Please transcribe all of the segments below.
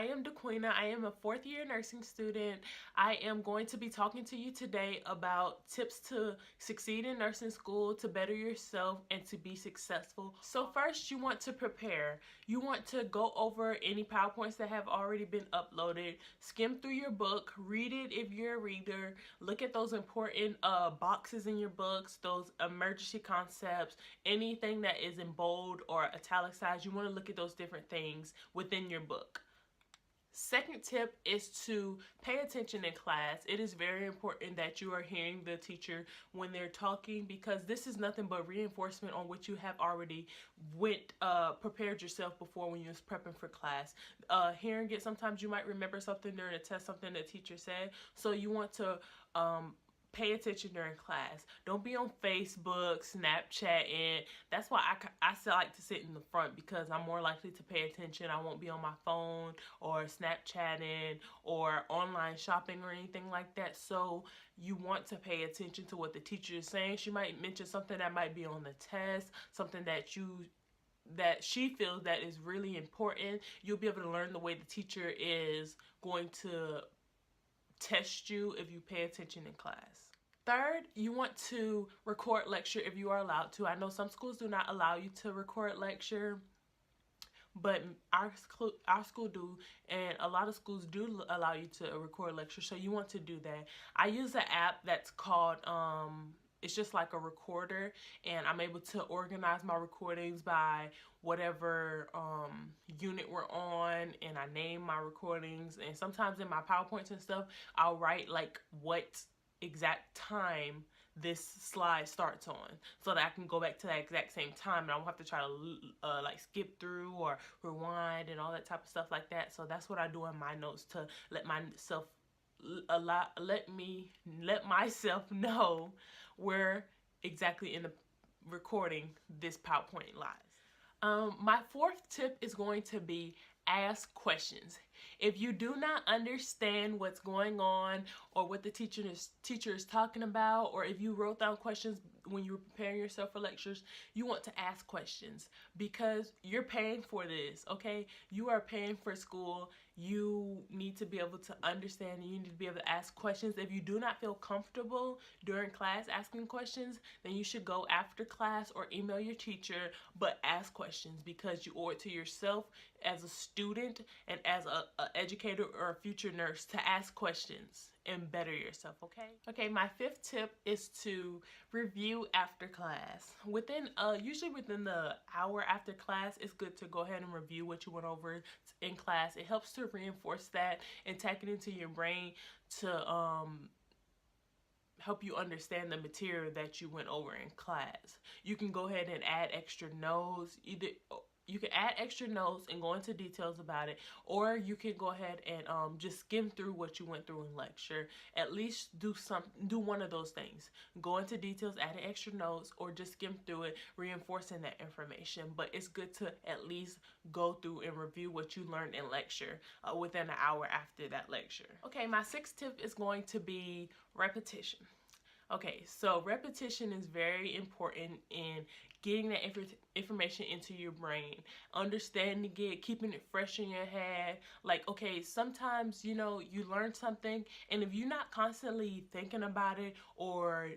I am Daquina. I am a fourth year nursing student. I am going to be talking to you today about tips to succeed in nursing school, to better yourself, and to be successful. So first, you want to prepare. You want to go over any PowerPoints that have already been uploaded, skim through your book, read it if you're a reader, look at those important boxes in your books, those emergency concepts, anything that is in bold or italicized. You want to look at those different things within your book. Second tip is to pay attention in class. It is very important that you are hearing the teacher when they're talking, because this is nothing but reinforcement on what you have already prepared yourself before when you was prepping for class. Hearing it, sometimes you might remember something during a test, something the teacher said, so you want to pay attention during class. Don't be on Facebook, Snapchat, and that's why I still like to sit in the front, because I'm more likely to pay attention. I won't be on my phone or Snapchatting or online shopping or anything like that. So you want to pay attention to what the teacher is saying. She might mention something that might be on the test, something that she feels that is really important. You'll be able to learn the way the teacher is going to test you if you pay attention in class. Third, you want to record lecture if you are allowed to. I know some schools do not allow you to record lecture, but our school do, and a lot of schools do allow you to record lecture, so you want to do that. I use an app that's called it's just like a recorder, and I'm able to organize my recordings by whatever unit we're on, and I name my recordings. And sometimes in my PowerPoints and stuff, I'll write like what exact time this slide starts on, so that I can go back to that exact same time, and I won't have to try to like skip through or rewind and all that type of stuff like that. So that's what I do in my notes to let myself know where exactly in the recording this PowerPoint lies. My fourth tip is going to be ask questions. If you do not understand what's going on or what the teacher is talking about, or if you wrote down questions when you were preparing yourself for lectures, you want to ask questions, because you're paying for this, okay? You are paying for school. You need to be able to understand, and you need to be able to ask questions. If you do not feel comfortable during class asking questions, then you should go after class or email your teacher, but ask questions, because you owe it to yourself as a student and as a educator or a future nurse to ask questions and better yourself, okay? Okay, my fifth tip is to review after class. Usually within the hour after class, it's good to go ahead and review what you went over in class. It helps to reinforce that and tack it into your brain to help you understand the material that you went over in class. You can go ahead and add extra notes. You can add extra notes and go into details about it, or you can go ahead and just skim through what you went through in lecture. At least do one of those things. Go into details, add extra notes, or just skim through it, reinforcing that information. But it's good to at least go through and review what you learned in lecture within an hour after that lecture. Okay, my sixth tip is going to be repetition. Okay, so repetition is very important in getting that information into your brain, understanding it, keeping it fresh in your head. Like, okay, sometimes, you learn something, and if you're not constantly thinking about it or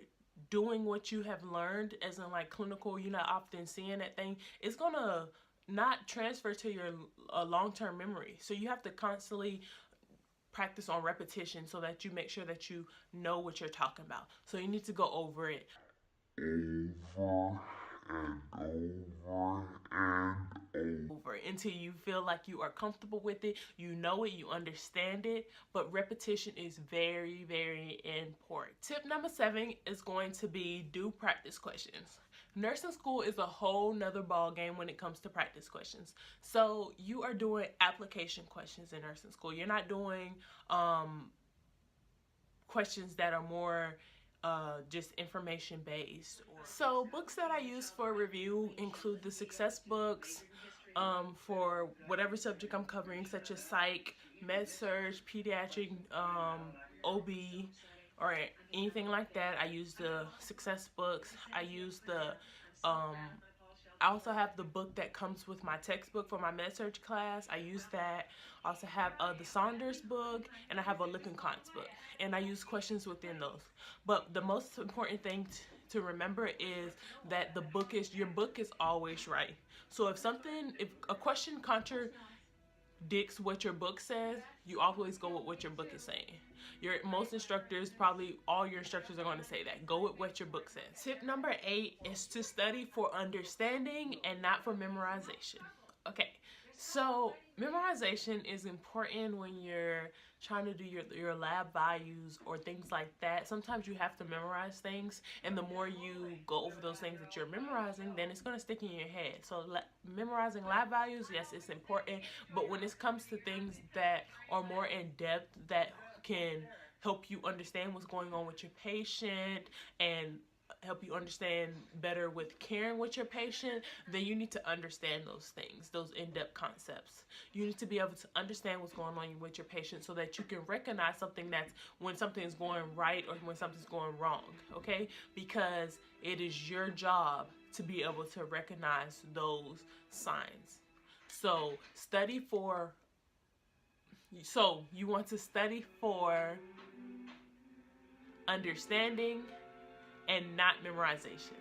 doing what you have learned, as in like clinical, you're not often seeing that thing, it's gonna not transfer to your long-term memory. So you have to constantly practice on repetition so that you make sure that you know what you're talking about. So you need to go over it over until you feel like you are comfortable with it, you know it, you understand it. But repetition is very, very important. Tip number 7 is going to be do practice questions. Nursing school is a whole nother ball game when it comes to practice questions. So you are doing application questions in nursing school. You're not doing questions that are more just information based. So books that I use for review include the success books for whatever subject I'm covering, such as psych, med surg, pediatric, OB, or anything like that. I use the success books. I use the I also have the book that comes with my textbook for my med-surg class. I use that. I also have the Saunders book, and I have a Lippincott book, and I use questions within those. But the most important thing to remember is that your book is always right. So if a question contradicts what your book says, you always go with what your book is saying. Most instructors, probably all your instructors, are going to say that. Go with what your book says. Tip number 8 is to study for understanding and not for memorization. Okay, so memorization is important when you're trying to do your lab values or things like that. Sometimes you have to memorize things, and the more you go over those things that you're memorizing, then it's going to stick in your head. So memorizing lab values, yes, it's important, but when it comes to things that are more in depth, that can help you understand what's going on with your patient and help you understand better with caring with your patient, then you need to understand those things, those in-depth concepts. You need to be able to understand what's going on with your patient so that you can recognize when something is going right or when something's going wrong, okay? Because it is your job to be able to recognize those signs. So you want to study for understanding and not memorization.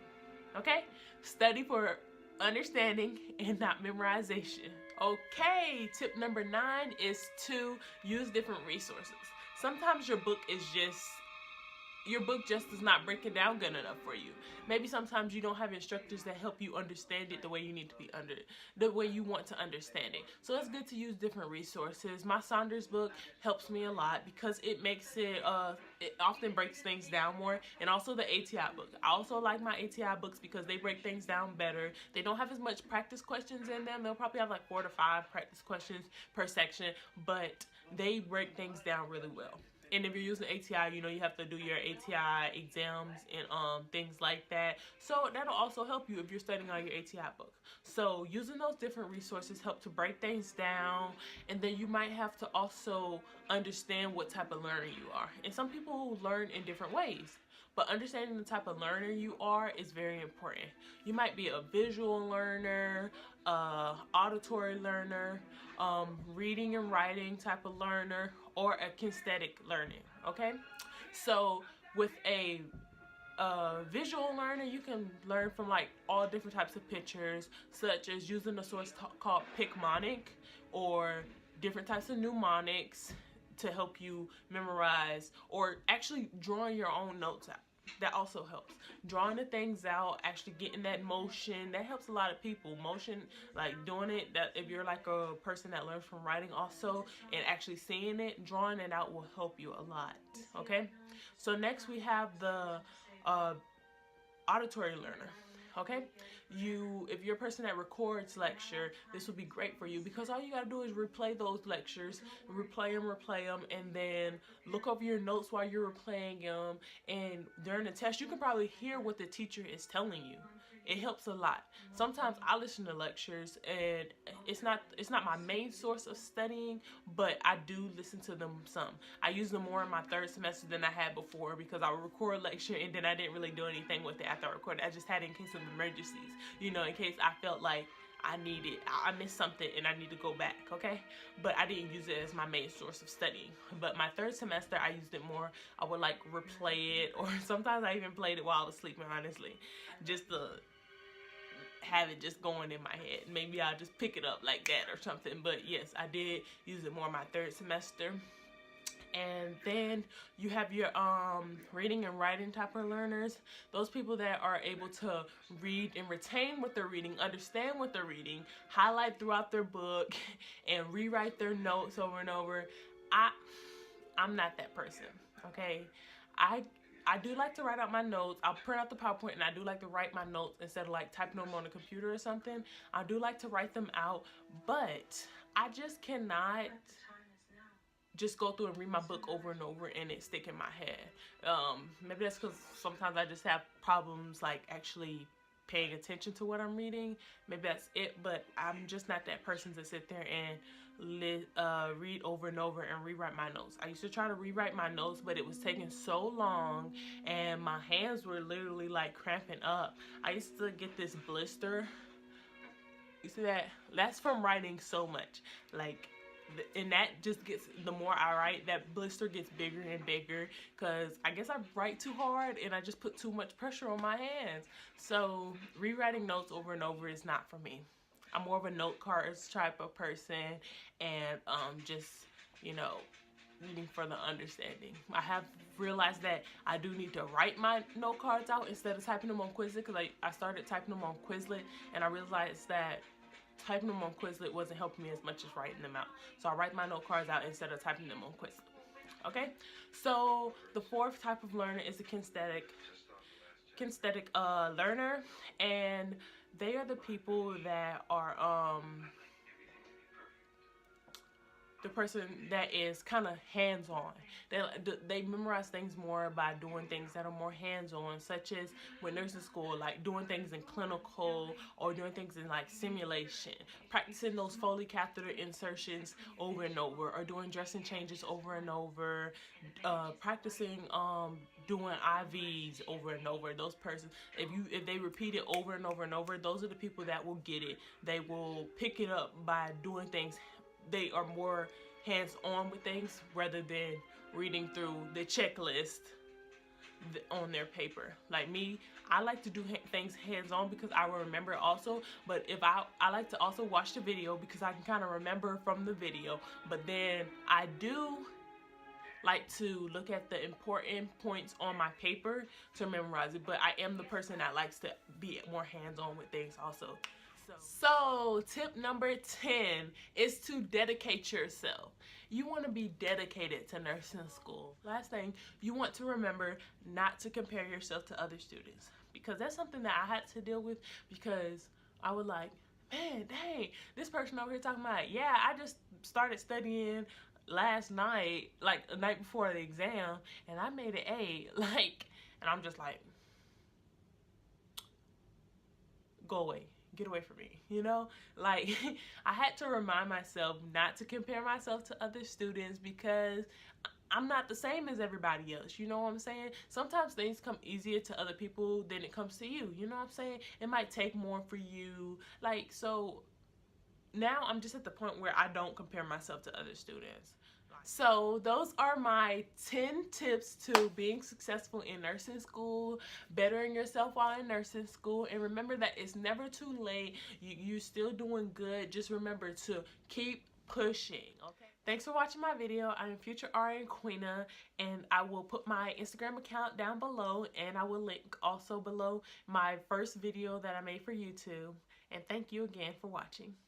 Okay? Study for understanding and not memorization. Okay, tip number 9 is to use different resources. Sometimes your book just does not break it down good enough for you. Maybe sometimes you don't have instructors that help you understand it the way you need to the way you want to understand it. So it's good to use different resources. My Saunders book helps me a lot because it makes it often breaks things down more, and also the ATI book. I also like my ATI books because they break things down better. They don't have as much practice questions in them. They'll probably have like 4 to 5 practice questions per section, but they break things down really well. And if you're using ATI, you have to do your ATI exams and things like that. So that'll also help you if you're studying on your ATI book. So using those different resources help to break things down, and then you might have to also understand what type of learner you are. And some people learn in different ways, but understanding the type of learner you are is very important. You might be a visual learner, auditory learner, reading and writing type of learner, or a kinesthetic learning, okay? So with a visual learner, you can learn from like all different types of pictures, such as using a source called Picmonic or different types of mnemonics to help you memorize, or actually drawing your own notes out. That also helps. Drawing the things out, actually getting that motion, that helps a lot of people. Motion, like doing it, that if you're like a person that learns from writing also, and actually seeing it, drawing it out will help you a lot, okay? So next we have the auditory learner, okay? If you're a person that records lecture, this would be great for you because all you gotta do is replay those lectures, replay them, and then look over your notes while you're replaying them. And during the test, you can probably hear what the teacher is telling you. It helps a lot. Sometimes I listen to lectures, and it's not my main source of studying, but I do listen to them some. I use them more in my 3rd semester than I had before because I would record a lecture and then I didn't really do anything with it after I recorded. I just had it in case of emergencies, in case I felt like I missed something and I need to go back, okay? But I didn't use it as my main source of studying. But my 3rd semester, I used it more. I would like replay it, or sometimes I even played it while I was sleeping, honestly, just to have it just going in my head. Maybe I'll just pick it up like that or something. But yes, I did use it more my 3rd semester. And then you have your reading and writing type of learners. Those people that are able to read and retain what they're reading, understand what they're reading, highlight throughout their book, and rewrite their notes over and over. I'm not that person, okay? I do like to write out my notes. I'll print out the PowerPoint, and I do like to write my notes instead of like typing them on the computer or something. I do like to write them out, but I just cannot just go through and read my book over and over and it stick in my head. Maybe that's because sometimes I just have problems like actually paying attention to what I'm reading. Maybe that's it, but I'm just not that person to sit there and read over and over and rewrite my notes. I used to try to rewrite my notes, but it was taking so long and my hands were literally like cramping up. I used to get this blister You see that? That's from writing so much. Like, and that just gets, the more I write, that blister gets bigger and bigger, because I guess I write too hard and I just put too much pressure on my hands. So rewriting notes over and over is not for me. I'm more of a note cards type of person, and just, you know, reading for the understanding. I have realized that I do need to write my note cards out instead of typing them on Quizlet, because I started typing them on Quizlet, and I realized that typing them on Quizlet wasn't helping me as much as writing them out. So I write my note cards out instead of typing them on Quizlet. Okay? So the fourth type of learner is the kinesthetic learner, and they are the people that are the person that is kind of hands-on. They memorize things more by doing things that are more hands-on, such as with nursing school, like doing things in clinical or doing things in like simulation, practicing those Foley catheter insertions over and over, or doing dressing changes over and over, practicing doing IVs over and over. Those persons, if they repeat it over and over and over, those are the people that will get it. They will pick it up by doing things. They are more hands-on with things rather than reading through the checklist on their paper. Like me, I like to do things hands-on because I will remember also, but if I like to also watch the video because I can kind of remember from the video, but then I do like to look at the important points on my paper to memorize it, but I am the person that likes to be more hands-on with things also. So tip number 10 is to dedicate yourself. You want to be dedicated to nursing school. Last thing, you want to remember not to compare yourself to other students, because that's something that I had to deal with, because I was like, man, dang, this person over here talking about, yeah, I just started studying last night, like the night before the exam, and I made an A, like, and I'm just like, go away. Get away from me, you know? Like, I had to remind myself not to compare myself to other students, because I'm not the same as everybody else, you know what I'm saying? Sometimes things come easier to other people than it comes to you, you know what I'm saying? It might take more for you, like, so now I'm just at the point where I don't compare myself to other students. So those are my 10 tips to being successful in nursing school, bettering yourself while in nursing school, and remember that it's never too late. You're still doing good. Just remember to keep pushing, okay? Thanks for watching my video. I'm Future RN Queena, and I will put my Instagram account down below, and I will link also below my first video that I made for YouTube. And thank you again for watching.